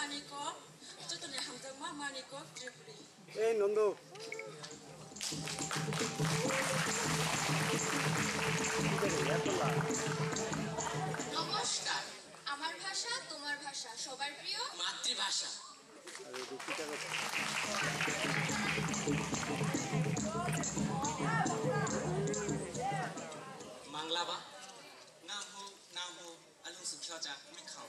Aniko, Jotoni Hamzama, Maniko, Tripuri. Hey, Nando. নমস্কার আমার ভাষা তোমার ভাষা সবার প্রিয় মাতৃভাষা বাংলা বা নাম হো আলু সুখ্যাচা মিখাও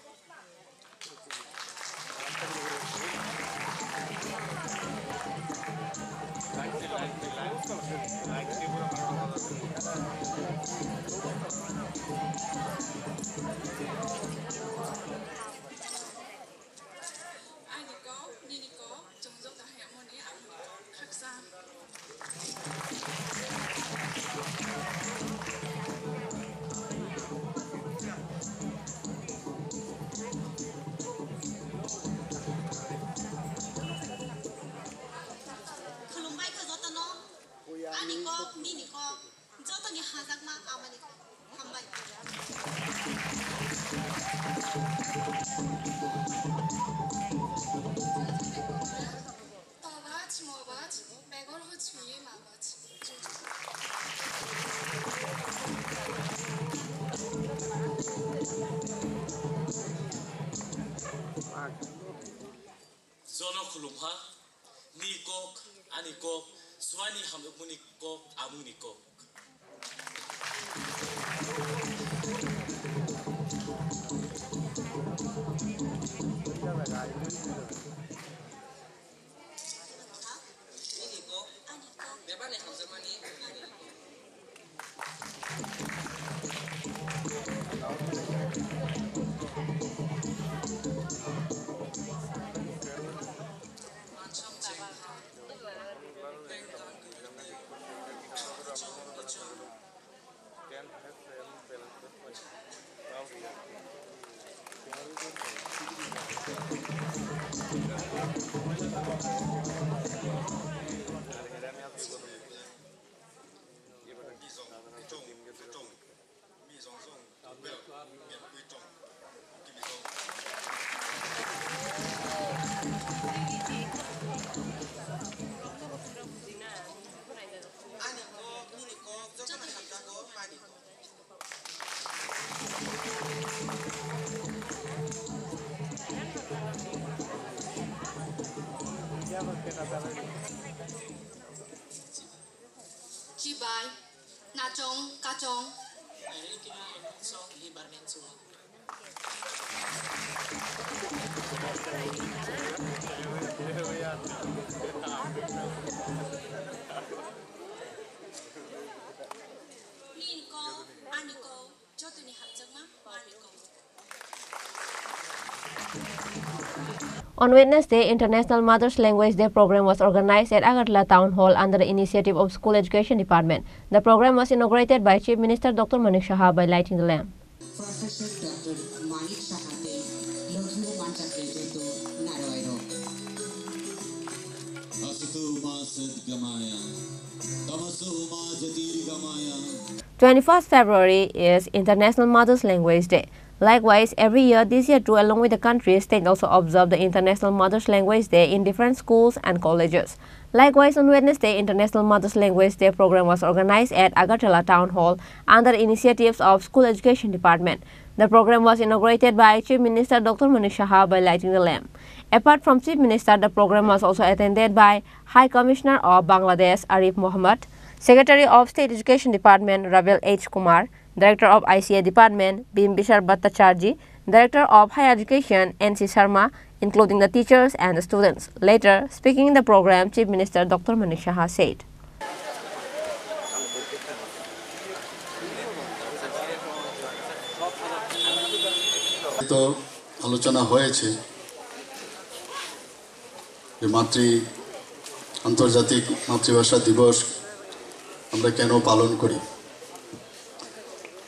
Aniko, Niniko, 정적 다 해머니 아무리 각사 Khulumbai ka zotano Aniko, Niniko, zotani hazakma amani hambai. Tawaj, Mawaj, Begor Hutsmi, Mawaj. Zono khulumha nikok anikok swani hamunikok amunikok Niniko Beba ne hamzamani Chibai, Nachong, Kachong. Niniko, Aniko, zotani hazakma maniko. On Wednesday, International Mother's Language Day program was organized at Agartala Town Hall under the initiative of School Education Department. The program was inaugurated by Chief Minister Dr. Manik Saha by lighting the lamp. Professor Dr. Manik Sahate, Lokno Manchakreto Naroiro. Asatu Masad Gamaya, Tamasu Majatir Gamaya. 21st February is International Mother's Language Day. Likewise, every year this year too, along with the country, states also observe the International Mother's Language Day in different schools and colleges. Likewise, on Wednesday, International Mother's Language Day program was organized at Agartala Town Hall under initiatives of School Education Department. The program was inaugurated by Chief Minister Dr. Manik Saha by lighting the lamp. Apart from Chief Minister, the program was also attended by High Commissioner of Bangladesh Arif Mohammed, Secretary of State Education Department Ravel H. Kumar, Director of ICA Department Bimbishar Bhattacharjee, Director of Higher Education N.C. Sharma, including the teachers and the students. Later, speaking in the program, Chief Minister Dr. Manik Saha said, তো আলোচনা হয়েছে যে আন্তর্জাতিক মাতৃভাষা দিবস আমরা কেন পালন করি।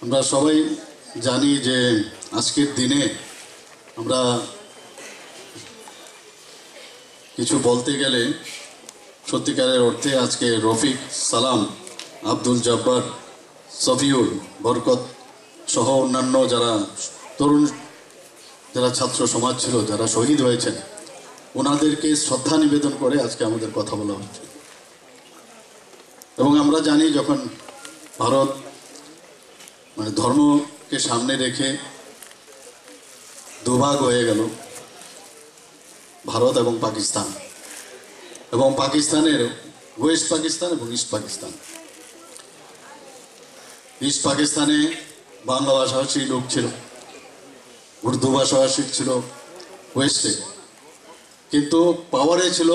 আমরা সবাই জানি যে আজকের দিনে আমরা কিছু বলতে গেলে সত্যিকারের অর্থে আজকে রফিক, সালাম, আব্দুল জব্বার, সফিউল, বরকত সহ অন্যান্য যারা তরুণ যারা ছাত্র সমাজ ছিল, যারা শহীদ হয়েছেন, ওনাদেরকে শ্রদ্ধা নিবেদন করে আজকে আমাদের কথা বলা হচ্ছে। এবং আমরা জানি যখন ভারত মানে ধর্মকে সামনে রেখে দুভাগ হয়ে গেল, ভারত এবং পাকিস্তান, এবং পাকিস্তানের ওয়েস্ট পাকিস্তান এবং ইস্ট পাকিস্তান। ইস্ট পাকিস্তানে বাংলা ভাষাভাষী লোক ছিল, উর্দু ভাষাভাষী ছিল ওয়েস্টে, কিন্তু পাওয়ারে ছিল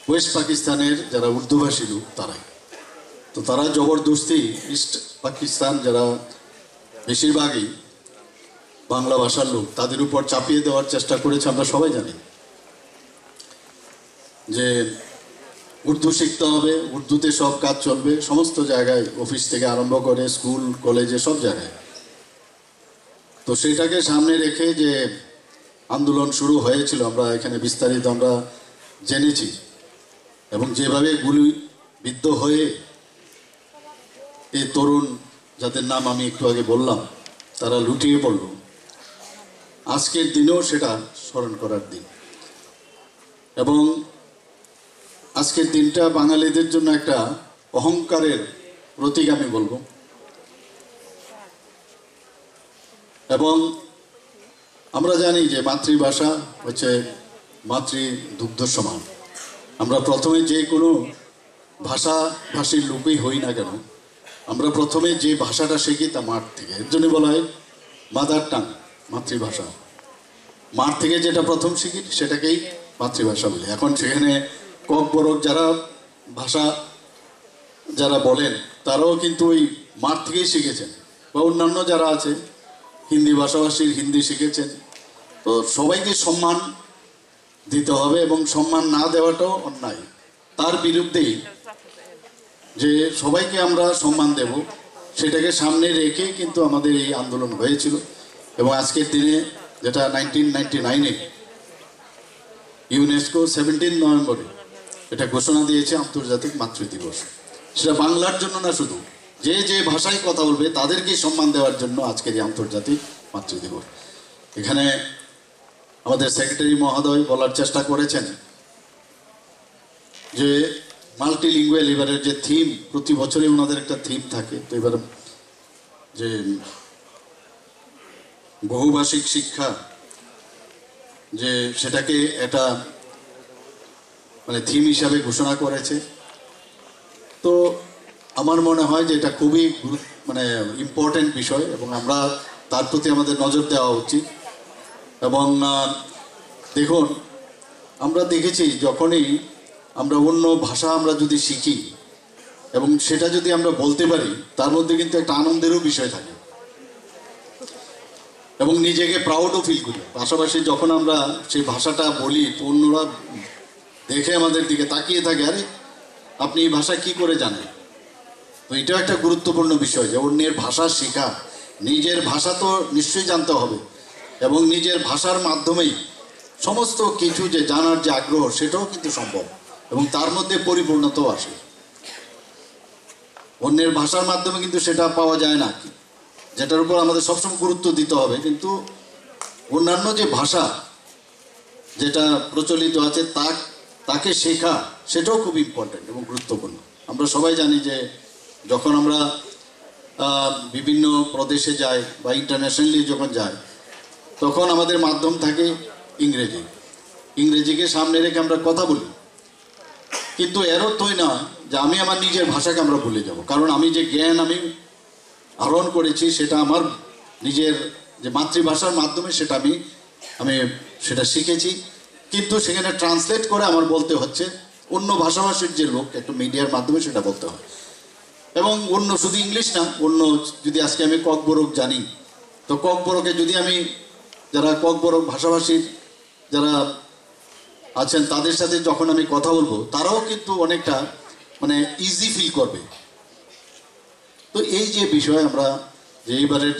ওয়েস্ট পাকিস্তানের যারা উর্দুভাষী লোক তারাই। তো তারা জবরদস্তি ইস্ট পাকিস্তান যারা বেশিরভাগই বাংলা ভাষার লোক, তাদের উপর চাপিয়ে দেওয়ার চেষ্টা করেছে। আমরা সবাই জানি যে উর্দু শিখতে হবে, উর্দুতে সব কাজ চলবে, সমস্ত জায়গায়, অফিস থেকে আরম্ভ করে স্কুল কলেজে সব জায়গায়। তো সেটাকে সামনে রেখে যে আন্দোলন শুরু হয়েছিল, আমরা এখানে বিস্তারিত আমরা জেনেছি, এবং যেভাবে গুলিবিদ্ধ হয়ে এই তরুণ যাদের নাম আমি একটু আগে বললাম তারা লুটিয়ে পড়ল, আজকের দিনেও সেটা স্মরণ করার দিন। এবং আজকের দিনটা বাঙালিদের জন্য একটা অহংকারের প্রতীক আমি বলবো। এবং আমরা জানি যে মাতৃভাষা হচ্ছে মাতৃদুগ্ধ সমান। আমরা প্রথমে যে কোনো ভাষাভাষীর লোকই হই না কেন, আমরা প্রথমে যে ভাষাটা শিখি তা মার থেকে। এর জন্য বলা হয় মাদার টাং, মাতৃভাষা। মার থেকে যেটা প্রথম শিখি সেটাকেই মাতৃভাষা বলি। এখন সেখানে কক বরক যারা ভাষা যারা বলেন তারাও কিন্তু ওই মার থেকেই শিখেছেন, বা অন্যান্য যারা আছে হিন্দি ভাষাভাষীর হিন্দি শিখেছেন। তো সবাইকে সম্মান দিতে হবে, এবং সম্মান না দেওয়াটাও অন্যায়। তার বিরুদ্ধেই যে সবাইকে আমরা সম্মান দেব সেটাকে সামনে রেখে কিন্তু আমাদের এই আন্দোলন হয়েছিল। এবং আজকের দিনে যেটা 1999-এ ইউনেস্কো 17 নভেম্বরে এটা ঘোষণা দিয়েছে আন্তর্জাতিক মাতৃদিবস। সেটা বাংলার জন্য না, শুধু যে যে ভাষায় কথা বলবে তাদেরকে সম্মান দেওয়ার জন্য আজকের এই আন্তর্জাতিক মাতৃদিবস। এখানে আমাদের সেক্রেটারি মহোদয় বলার চেষ্টা করেছেন যে মাল্টিলিঙ্গুয়াল, এবারের যে থিম, প্রতি বছরই ওনাদের একটা থিম থাকে। তো এবার যে বহুভাষিক শিক্ষা, যে সেটাকে একটা মানে থিম হিসাবে ঘোষণা করেছে। তো আমার মনে হয় যে এটা খুবই মানে ইম্পর্টেন্ট বিষয়, এবং আমরা তার প্রতি আমাদের নজর দেওয়া উচিত। এবং দেখুন, আমরা দেখেছি যখনই আমরা অন্য ভাষা আমরা যদি শিখি এবং সেটা যদি আমরা বলতে পারি, তার মধ্যে কিন্তু একটা আনন্দেরও বিষয় থাকে, এবং নিজেকে প্রাউডও ফিল করি। পাশাপাশি যখন আমরা সেই ভাষাটা বলি তো অন্যরা দেখে আমাদের দিকে তাকিয়ে থাকে, আরে আপনি এই ভাষা কি করে জানেন? তো এটাও একটা গুরুত্বপূর্ণ বিষয় যে অন্যের ভাষা শেখা। নিজের ভাষা তো নিশ্চয়ই জানতে হবে, এবং নিজের ভাষার মাধ্যমেই সমস্ত কিছু যে জানার যে আগ্রহ সেটাও কিন্তু সম্ভব, এবং তার মধ্যে পরিপূর্ণতাও আসে। অন্যের ভাষার মাধ্যমে কিন্তু সেটা পাওয়া যায় না, যেটার উপর আমাদের সবসময় গুরুত্ব দিতে হবে। কিন্তু অন্যান্য যে ভাষা যেটা প্রচলিত আছে তাকে শেখা, সেটাও খুব ইম্পর্টেন্ট এবং গুরুত্বপূর্ণ। আমরা সবাই জানি যে যখন আমরা বিভিন্ন প্রদেশে যাই বা ইন্টারন্যাশনালি যখন যাই, তখন আমাদের মাধ্যম থাকে ইংরেজি। ইংরেজিকে সামনে রেখে আমরা কথা বলি, কিন্তু এর অর্থই না যে আমি আমার নিজের ভাষাকে আমরা ভুলে যাব। কারণ আমি যে জ্ঞান আমি আহরণ করেছি সেটা আমার নিজের যে মাতৃভাষার মাধ্যমে সেটা আমি সেটা শিখেছি, কিন্তু সেখানে ট্রান্সলেট করে আমার বলতে হচ্ছে অন্য ভাষাভাষীর যে লোক, একটা মিডিয়ার মাধ্যমে সেটা বলতে হয়। এবং অন্য শুধু ইংলিশ না, অন্য যদি আজকে আমি ককবরক জানি, তো ককবরকে যদি আমি যারা ককবরক ভাষাভাষীর যারা আছেন তাদের সাথে যখন আমি কথা বলবো, তারাও কিন্তু অনেকটা মানে ইজি ফিল করবে। তো এই যে বিষয় আমরা যে এইবারের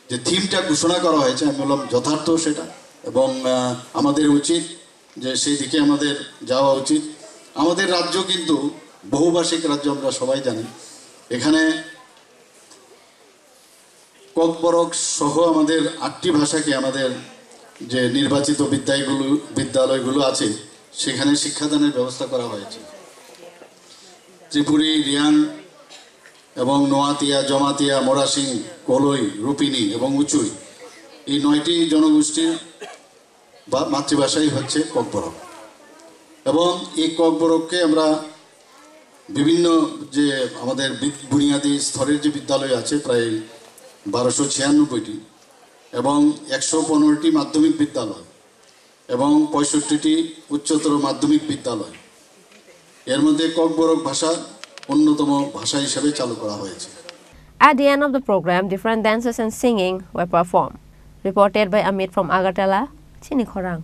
যে থিমটা ঘোষণা করা হয়েছে, আমি বললাম যথার্থ সেটা, এবং আমাদের উচিত যে সেই দিকে আমাদের যাওয়া উচিত। আমাদের রাজ্য কিন্তু বহুভাষিক রাজ্য, আমরা সবাই জানি। এখানে ককবরক সহ আমাদের 8টি ভাষাকে আমাদের যে নির্বাচিত বিদ্যালয়গুলো আছে সেখানে শিক্ষাদানের ব্যবস্থা করা হয়েছে। ত্রিপুরী, রিয়াং এবং নোয়াতিয়া, জমাতিয়া, মোরাসিং, কলই, রূপিনী এবং উচুই, এই 9টি জনগোষ্ঠীর মাতৃভাষাই হচ্ছে ককবরক। এবং এই ককবরককে আমরা বিভিন্ন যে আমাদের বুনিয়াদী স্তরের যে বিদ্যালয় আছে প্রায় 1296টি এবং 115টি মাধ্যমিক বিদ্যালয় এবং 65টি উচ্চতর মাধ্যমিক বিদ্যালয়, এর মধ্যে ককবরক ভাষা অন্যতম ভাষা হিসেবে চালু করা হয়েছে। At the end of the program, different dances and singing were performed. Reported by Amit from Agartala, Chini Khorang.